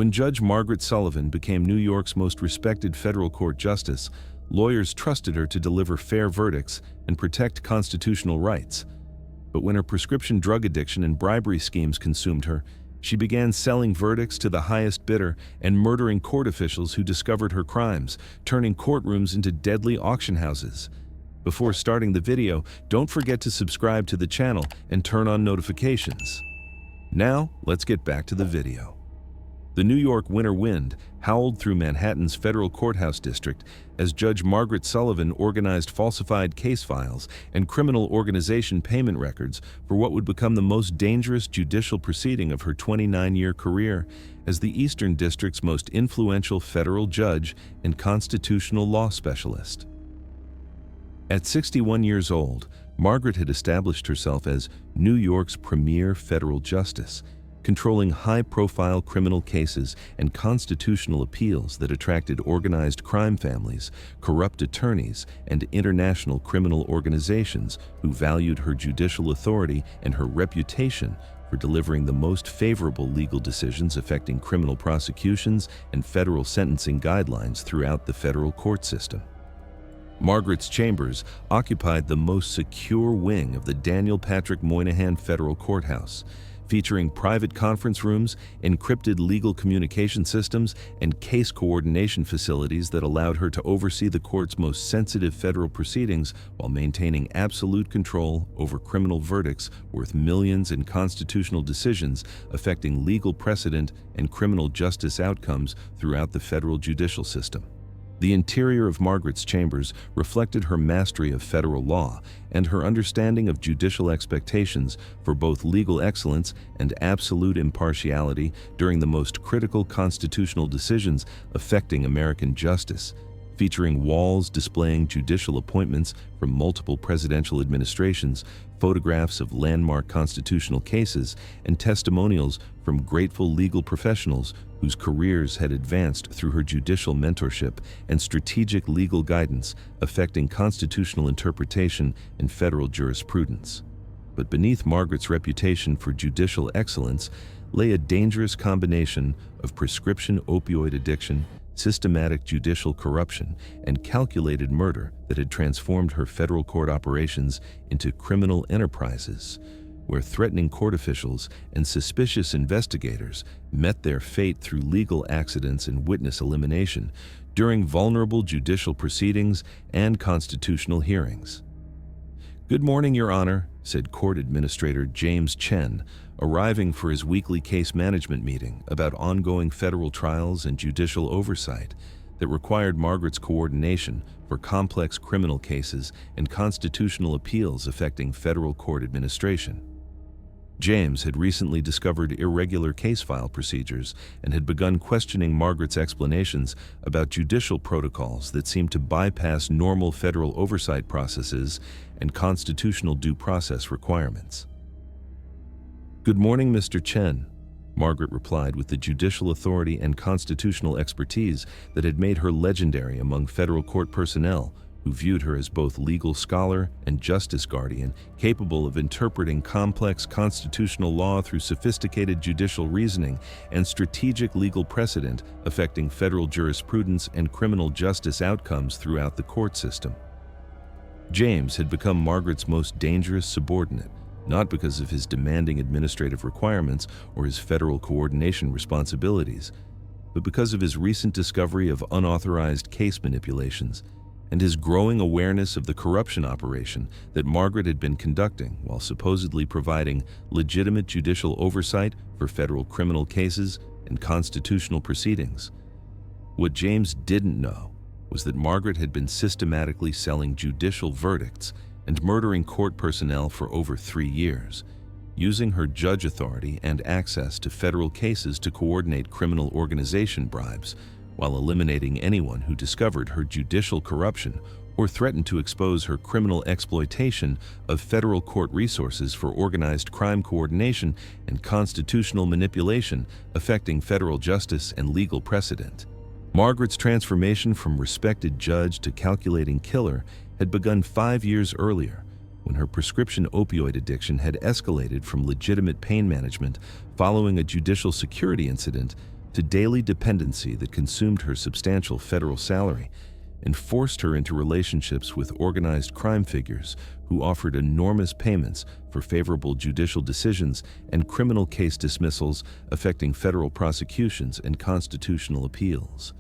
When Judge Margaret Sullivan became New York's most respected federal court justice, lawyers trusted her to deliver fair verdicts and protect constitutional rights. But when her prescription drug addiction and bribery schemes consumed her, she began selling verdicts to the highest bidder and murdering court officials who discovered her crimes, turning courtrooms into deadly auction houses. Before starting the video, don't forget to subscribe to the channel and turn on notifications. Now, let's get back to the video. The New York winter wind howled through Manhattan's federal courthouse district as Judge Margaret Sullivan organized falsified case files and criminal organization payment records for what would become the most dangerous judicial proceeding of her 29-year career as the Eastern District's most influential federal judge and constitutional law specialist. At 61 years old, Margaret had established herself as New York's premier federal justice, controlling high-profile criminal cases and constitutional appeals that attracted organized crime families, corrupt attorneys, and international criminal organizations who valued her judicial authority and her reputation for delivering the most favorable legal decisions affecting criminal prosecutions and federal sentencing guidelines throughout the federal court system. Margaret's chambers occupied the most secure wing of the Daniel Patrick Moynihan Federal Courthouse, featuring private conference rooms, encrypted legal communication systems, and case coordination facilities that allowed her to oversee the court's most sensitive federal proceedings while maintaining absolute control over criminal verdicts worth millions in constitutional decisions affecting legal precedent and criminal justice outcomes throughout the federal judicial system. The interior of Margaret's chambers reflected her mastery of federal law and her understanding of judicial expectations for both legal excellence and absolute impartiality during the most critical constitutional decisions affecting American justice, featuring walls displaying judicial appointments from multiple presidential administrations, photographs of landmark constitutional cases, and testimonials from grateful legal professionals whose careers had advanced through her judicial mentorship and strategic legal guidance affecting constitutional interpretation and federal jurisprudence. But beneath Margaret's reputation for judicial excellence lay a dangerous combination of prescription opioid addiction, systematic judicial corruption, and calculated murder that had transformed her federal court operations into criminal enterprises, where threatening court officials and suspicious investigators met their fate through legal accidents and witness elimination during vulnerable judicial proceedings and constitutional hearings. "Good morning, Your Honor," said Court Administrator James Chen, arriving for his weekly case management meeting about ongoing federal trials and judicial oversight that required Margaret's coordination for complex criminal cases and constitutional appeals affecting federal court administration. James had recently discovered irregular case file procedures and had begun questioning Margaret's explanations about judicial protocols that seemed to bypass normal federal oversight processes and constitutional due process requirements. "Good morning, Mr. Chen," Margaret replied with the judicial authority and constitutional expertise that had made her legendary among federal court personnel, who viewed her as both legal scholar and justice guardian, capable of interpreting complex constitutional law through sophisticated judicial reasoning and strategic legal precedent affecting federal jurisprudence and criminal justice outcomes throughout the court system. James had become Margaret's most dangerous subordinate, not because of his demanding administrative requirements or his federal coordination responsibilities, but because of his recent discovery of unauthorized case manipulations and his growing awareness of the corruption operation that Margaret had been conducting while supposedly providing legitimate judicial oversight for federal criminal cases and constitutional proceedings. What James didn't know was that Margaret had been systematically selling judicial verdicts and murdering court personnel for over 3 years, using her judge authority and access to federal cases to coordinate criminal organization bribes, while eliminating anyone who discovered her judicial corruption or threatened to expose her criminal exploitation of federal court resources for organized crime coordination and constitutional manipulation affecting federal justice and legal precedent. Margaret's transformation from respected judge to calculating killer had begun 5 years earlier, when her prescription opioid addiction had escalated from legitimate pain management following a judicial security incident to daily dependency that consumed her substantial federal salary and forced her into relationships with organized crime figures who offered enormous payments for favorable judicial decisions and criminal case dismissals affecting federal prosecutions and constitutional appeals.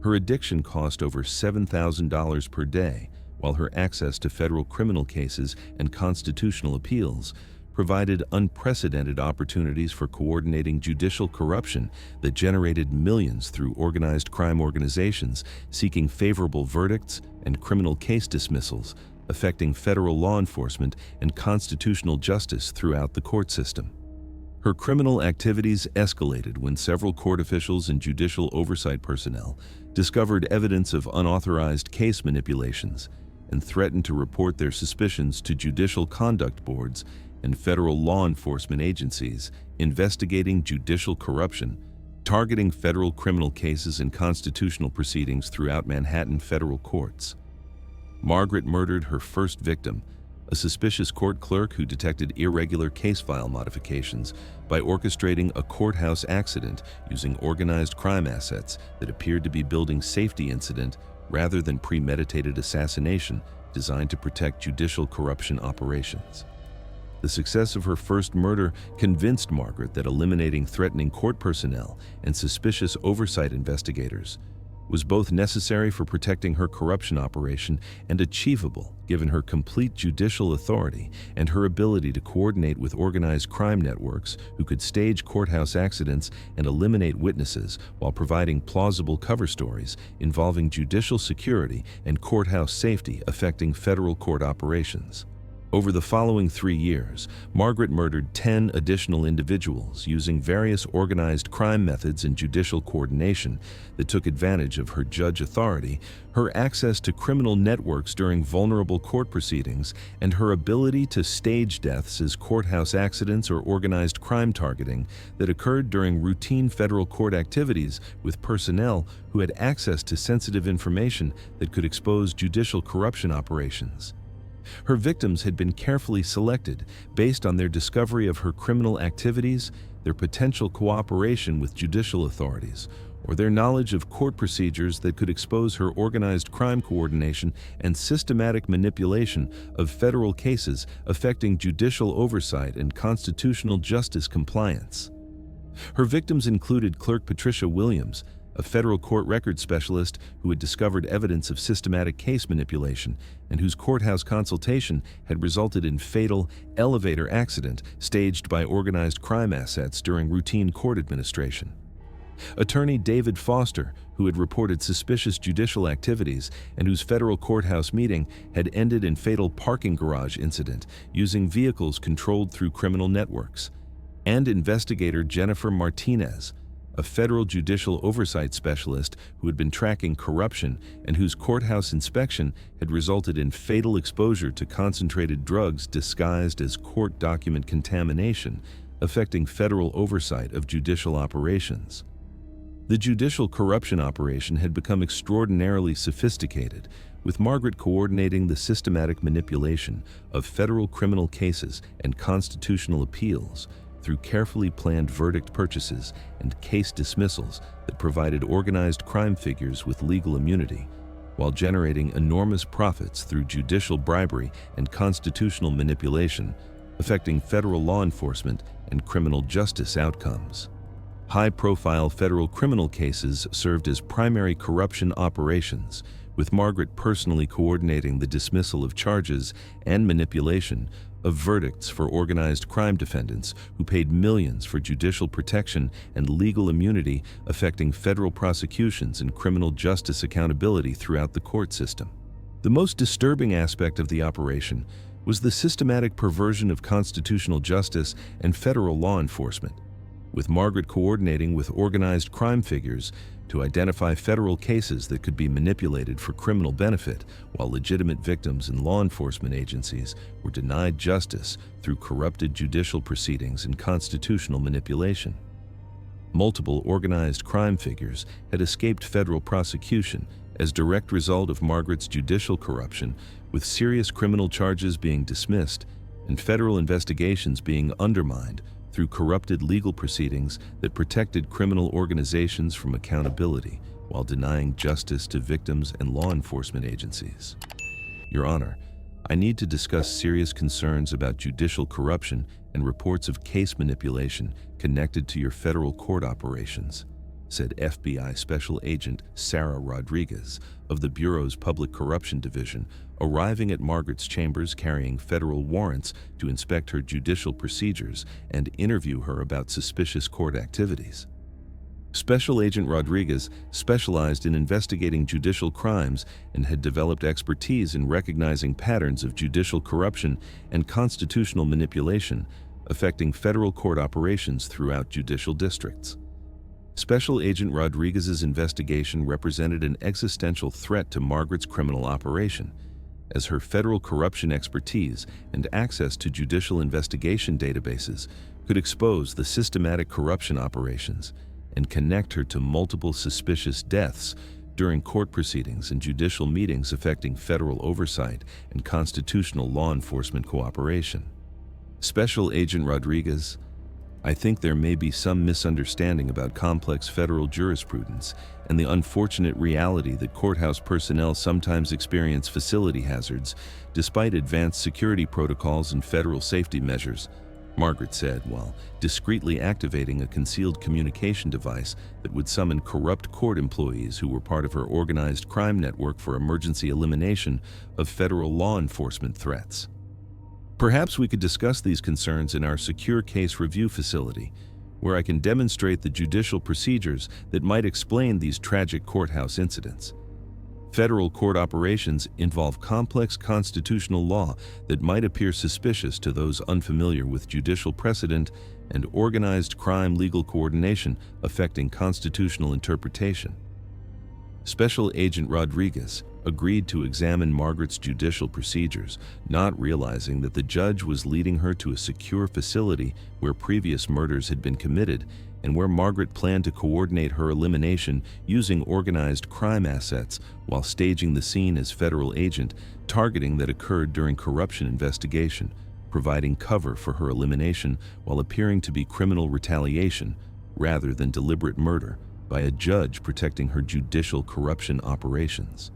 Her addiction cost over $7,000 per day, while her access to federal criminal cases and constitutional appeals provided unprecedented opportunities for coordinating judicial corruption that generated millions through organized crime organizations seeking favorable verdicts and criminal case dismissals, affecting federal law enforcement and constitutional justice throughout the court system. Her criminal activities escalated when several court officials and judicial oversight personnel discovered evidence of unauthorized case manipulations and threatened to report their suspicions to judicial conduct boards and federal law enforcement agencies investigating judicial corruption, targeting federal criminal cases and constitutional proceedings throughout Manhattan federal courts. Margaret murdered her first victim, a suspicious court clerk who detected irregular case file modifications, by orchestrating a courthouse accident using organized crime assets that appeared to be building safety incident rather than premeditated assassination designed to protect judicial corruption operations. The success of her first murder convinced Margaret that eliminating threatening court personnel and suspicious oversight investigators was both necessary for protecting her corruption operation and achievable given her complete judicial authority and her ability to coordinate with organized crime networks who could stage courthouse accidents and eliminate witnesses while providing plausible cover stories involving judicial security and courthouse safety affecting federal court operations. Over the following 3 years, Margaret murdered 10 additional individuals using various organized crime methods and judicial coordination that took advantage of her judge authority, her access to criminal networks during vulnerable court proceedings, and her ability to stage deaths as courthouse accidents or organized crime targeting that occurred during routine federal court activities with personnel who had access to sensitive information that could expose judicial corruption operations. Her victims had been carefully selected based on their discovery of her criminal activities, their potential cooperation with judicial authorities, or their knowledge of court procedures that could expose her organized crime coordination and systematic manipulation of federal cases affecting judicial oversight and constitutional justice compliance. Her victims included Clerk Patricia Williams, a federal court record specialist who had discovered evidence of systematic case manipulation and whose courthouse consultation had resulted in fatal elevator accident staged by organized crime assets during routine court administration. Attorney David Foster, who had reported suspicious judicial activities and whose federal courthouse meeting had ended in fatal parking garage incident using vehicles controlled through criminal networks. And investigator Jennifer Martinez, a federal judicial oversight specialist who had been tracking corruption and whose courthouse inspection had resulted in fatal exposure to concentrated drugs disguised as court document contamination, affecting federal oversight of judicial operations. The judicial corruption operation had become extraordinarily sophisticated, with Margaret coordinating the systematic manipulation of federal criminal cases and constitutional appeals through carefully planned verdict purchases and case dismissals that provided organized crime figures with legal immunity, while generating enormous profits through judicial bribery and constitutional manipulation, affecting federal law enforcement and criminal justice outcomes. High-profile federal criminal cases served as primary corruption operations, with Margaret personally coordinating the dismissal of charges and manipulation of verdicts for organized crime defendants who paid millions for judicial protection and legal immunity, affecting federal prosecutions and criminal justice accountability throughout the court system. The most disturbing aspect of the operation was the systematic perversion of constitutional justice and federal law enforcement, with Margaret coordinating with organized crime figures to identify federal cases that could be manipulated for criminal benefit, while legitimate victims and law enforcement agencies were denied justice through corrupted judicial proceedings and constitutional manipulation. Multiple organized crime figures had escaped federal prosecution as direct result of Margaret's judicial corruption, with serious criminal charges being dismissed and federal investigations being undermined through corrupted legal proceedings that protected criminal organizations from accountability while denying justice to victims and law enforcement agencies. Your Honor, I need to discuss serious concerns about judicial corruption and reports of case manipulation connected to your federal court operations, said FBI Special Agent Sarah Rodriguez of the Bureau's Public Corruption Division, arriving at Margaret's chambers carrying federal warrants to inspect her judicial procedures and interview her about suspicious court activities. Special Agent Rodriguez specialized in investigating judicial crimes and had developed expertise in recognizing patterns of judicial corruption and constitutional manipulation affecting federal court operations throughout judicial districts. Special Agent Rodriguez's investigation represented an existential threat to Margaret's criminal operation, as her federal corruption expertise and access to judicial investigation databases could expose the systematic corruption operations and connect her to multiple suspicious deaths during court proceedings and judicial meetings affecting federal oversight and constitutional law enforcement cooperation. Special Agent Rodriguez, I think there may be some misunderstanding about complex federal jurisprudence and the unfortunate reality that courthouse personnel sometimes experience facility hazards despite advanced security protocols and federal safety measures, Margaret said while discreetly activating a concealed communication device that would summon corrupt court employees who were part of her organized crime network for emergency elimination of federal law enforcement threats. Perhaps we could discuss these concerns in our secure case review facility, where I can demonstrate the judicial procedures that might explain these tragic courthouse incidents. Federal court operations involve complex constitutional law that might appear suspicious to those unfamiliar with judicial precedent and organized crime legal coordination affecting constitutional interpretation. Special Agent Rodriguez agreed to examine Margaret's judicial procedures, not realizing that the judge was leading her to a secure facility where previous murders had been committed and where Margaret planned to coordinate her elimination using organized crime assets while staging the scene as federal agent, targeting that occurred during corruption investigation, providing cover for her elimination while appearing to be criminal retaliation rather than deliberate murder by a judge protecting her judicial corruption operations.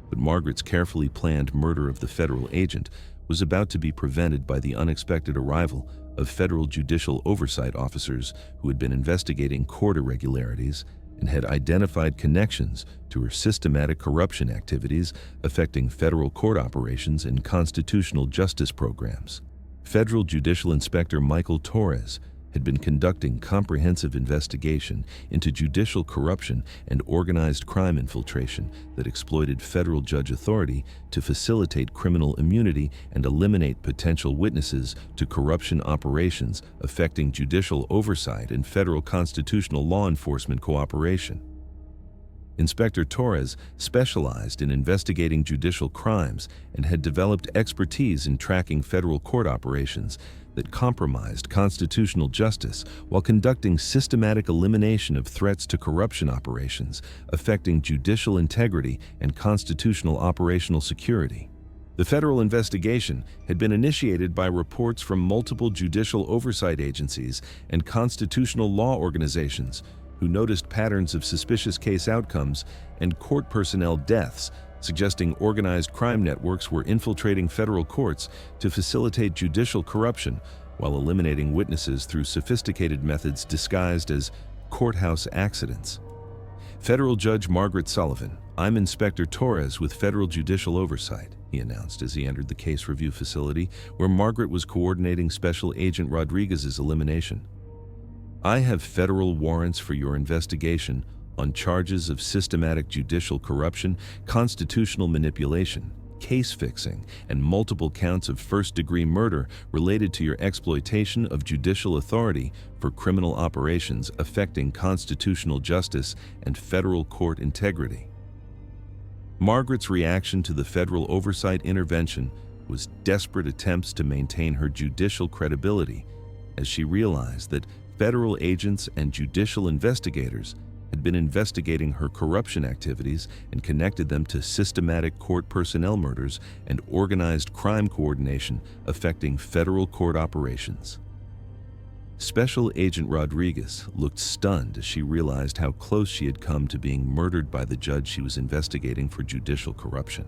But Margaret's carefully planned murder of the federal agent was about to be prevented by the unexpected arrival of federal judicial oversight officers who had been investigating court irregularities and had identified connections to her systematic corruption activities affecting federal court operations and constitutional justice programs. Federal Judicial Inspector Michael Torres had been conducting comprehensive investigation into judicial corruption and organized crime infiltration that exploited federal judge authority to facilitate criminal immunity and eliminate potential witnesses to corruption operations affecting judicial oversight and federal constitutional law enforcement cooperation. Inspector Torres specialized in investigating judicial crimes and had developed expertise in tracking federal court operations that compromised constitutional justice while conducting systematic elimination of threats to corruption operations affecting judicial integrity and constitutional operational security. The federal investigation had been initiated by reports from multiple judicial oversight agencies and constitutional law organizations who noticed patterns of suspicious case outcomes and court personnel deaths, suggesting organized crime networks were infiltrating federal courts to facilitate judicial corruption while eliminating witnesses through sophisticated methods disguised as courthouse accidents. Federal Judge Margaret Sullivan, I'm Inspector Torres with Federal Judicial Oversight, he announced as he entered the case review facility where Margaret was coordinating Special Agent Rodriguez's elimination. I have federal warrants for your investigation on charges of systematic judicial corruption, constitutional manipulation, case fixing, and multiple counts of first-degree murder related to your exploitation of judicial authority for criminal operations affecting constitutional justice and federal court integrity. Margaret's reaction to the federal oversight intervention was desperate attempts to maintain her judicial credibility as she realized that federal agents and judicial investigators had been investigating her corruption activities and connected them to systematic court personnel murders and organized crime coordination affecting federal court operations. Special Agent Rodriguez looked stunned as she realized how close she had come to being murdered by the judge she was investigating for judicial corruption.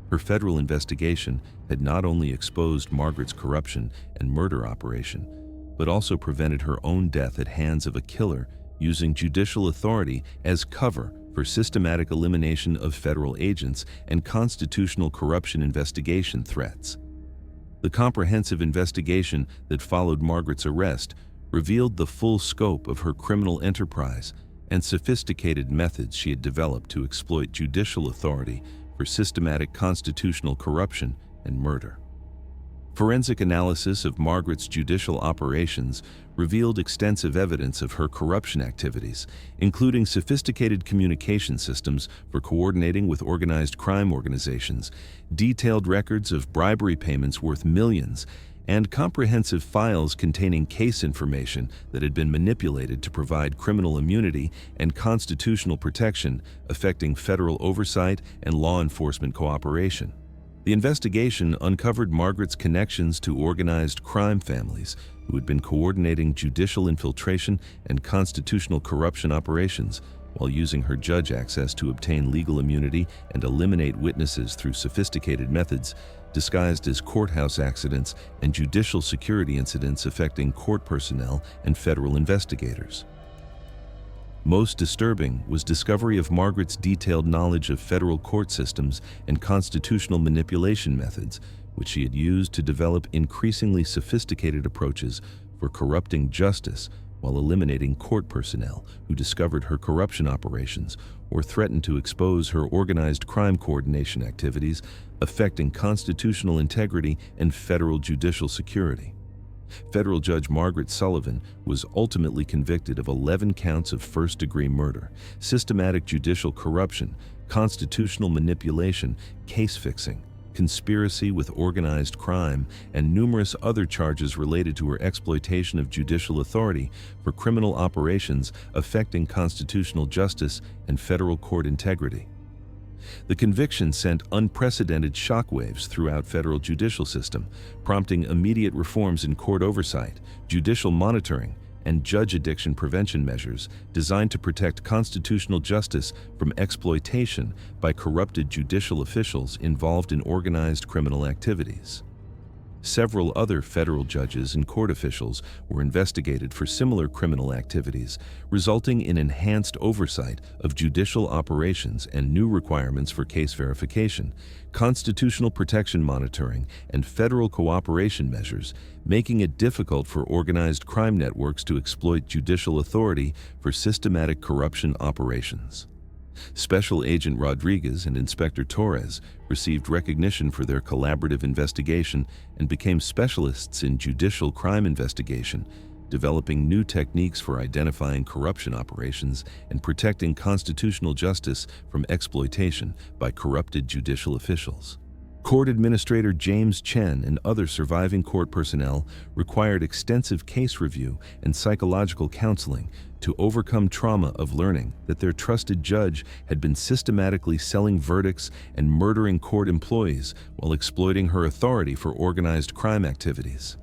Her federal investigation had not only exposed Margaret's corruption and murder operation, but also prevented her own death at hands of a killer using judicial authority as cover for systematic elimination of federal agents and constitutional corruption investigation threats. The comprehensive investigation that followed Margaret's arrest revealed the full scope of her criminal enterprise and sophisticated methods she had developed to exploit judicial authority for systematic constitutional corruption and murder. Forensic analysis of Margaret's judicial operations revealed extensive evidence of her corruption activities, including sophisticated communication systems for coordinating with organized crime organizations, detailed records of bribery payments worth millions, and comprehensive files containing case information that had been manipulated to provide criminal immunity and constitutional protection affecting federal oversight and law enforcement cooperation. The investigation uncovered Margaret's connections to organized crime families who had been coordinating judicial infiltration and constitutional corruption operations while using her judge access to obtain legal immunity and eliminate witnesses through sophisticated methods disguised as courthouse accidents and judicial security incidents affecting court personnel and federal investigators. Most disturbing was discovery of Margaret's detailed knowledge of federal court systems and constitutional manipulation methods, which she had used to develop increasingly sophisticated approaches for corrupting justice while eliminating court personnel who discovered her corruption operations or threatened to expose her organized crime coordination activities affecting constitutional integrity and federal judicial security. Federal Judge Margaret Sullivan was ultimately convicted of 11 counts of first-degree murder, systematic judicial corruption, constitutional manipulation, case-fixing, conspiracy with organized crime, and numerous other charges related to her exploitation of judicial authority for criminal operations affecting constitutional justice and federal court integrity. The conviction sent unprecedented shockwaves throughout federal judicial system, prompting immediate reforms in court oversight, judicial monitoring, and judge addiction prevention measures designed to protect constitutional justice from exploitation by corrupted judicial officials involved in organized criminal activities. Several other federal judges and court officials were investigated for similar criminal activities, resulting in enhanced oversight of judicial operations and new requirements for case verification, constitutional protection monitoring, and federal cooperation measures, making it difficult for organized crime networks to exploit judicial authority for systematic corruption operations. Special Agent Rodriguez and Inspector Torres received recognition for their collaborative investigation and became specialists in judicial crime investigation, developing new techniques for identifying corruption operations and protecting constitutional justice from exploitation by corrupted judicial officials. Court Administrator James Chen and other surviving court personnel required extensive case review and psychological counseling to overcome trauma of learning that their trusted judge had been systematically selling verdicts and murdering court employees while exploiting her authority for organized crime activities.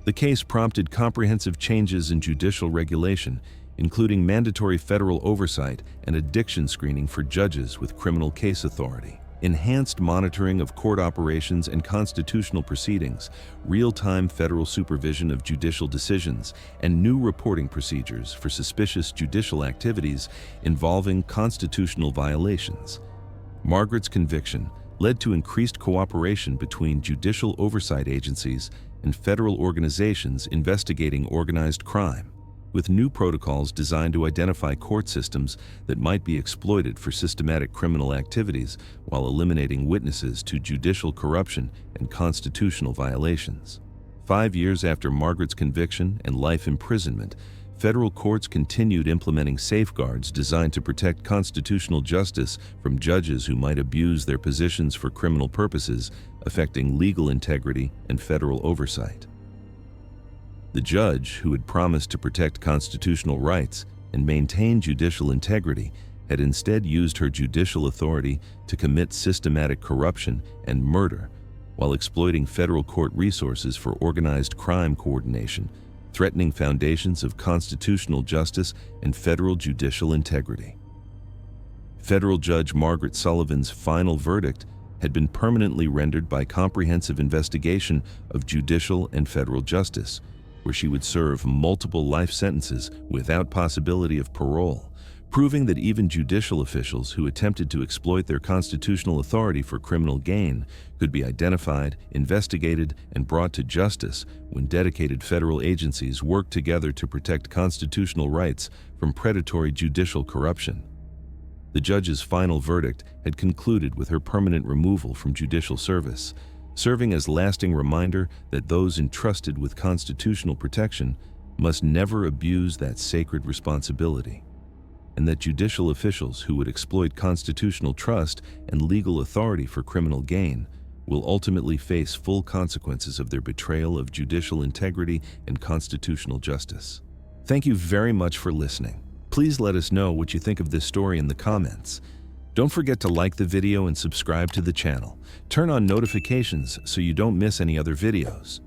The case prompted comprehensive changes in judicial regulation, including mandatory federal oversight and addiction screening for judges with criminal case authority, enhanced monitoring of court operations and constitutional proceedings, real-time federal supervision of judicial decisions, and new reporting procedures for suspicious judicial activities involving constitutional violations. Margaret's conviction led to increased cooperation between judicial oversight agencies and federal organizations investigating organized crime, with new protocols designed to identify court systems that might be exploited for systematic criminal activities while eliminating witnesses to judicial corruption and constitutional violations. 5 years after Margaret's conviction and life imprisonment, federal courts continued implementing safeguards designed to protect constitutional justice from judges who might abuse their positions for criminal purposes, affecting legal integrity and federal oversight. The judge, who had promised to protect constitutional rights and maintain judicial integrity, had instead used her judicial authority to commit systematic corruption and murder while exploiting federal court resources for organized crime coordination, threatening foundations of constitutional justice and federal judicial integrity. Federal Judge Margaret Sullivan's final verdict had been permanently rendered by comprehensive investigation of judicial and federal justice, where she would serve multiple life sentences without possibility of parole, proving that even judicial officials who attempted to exploit their constitutional authority for criminal gain could be identified, investigated, and brought to justice when dedicated federal agencies worked together to protect constitutional rights from predatory judicial corruption. The judge's final verdict had concluded with her permanent removal from judicial service, serving as lasting reminder that those entrusted with constitutional protection must never abuse that sacred responsibility, and that judicial officials who would exploit constitutional trust and legal authority for criminal gain will ultimately face full consequences of their betrayal of judicial integrity and constitutional justice. Thank you very much for listening. Please let us know what you think of this story in the comments. Don't forget to like the video and subscribe to the channel. Turn on notifications so you don't miss any other videos.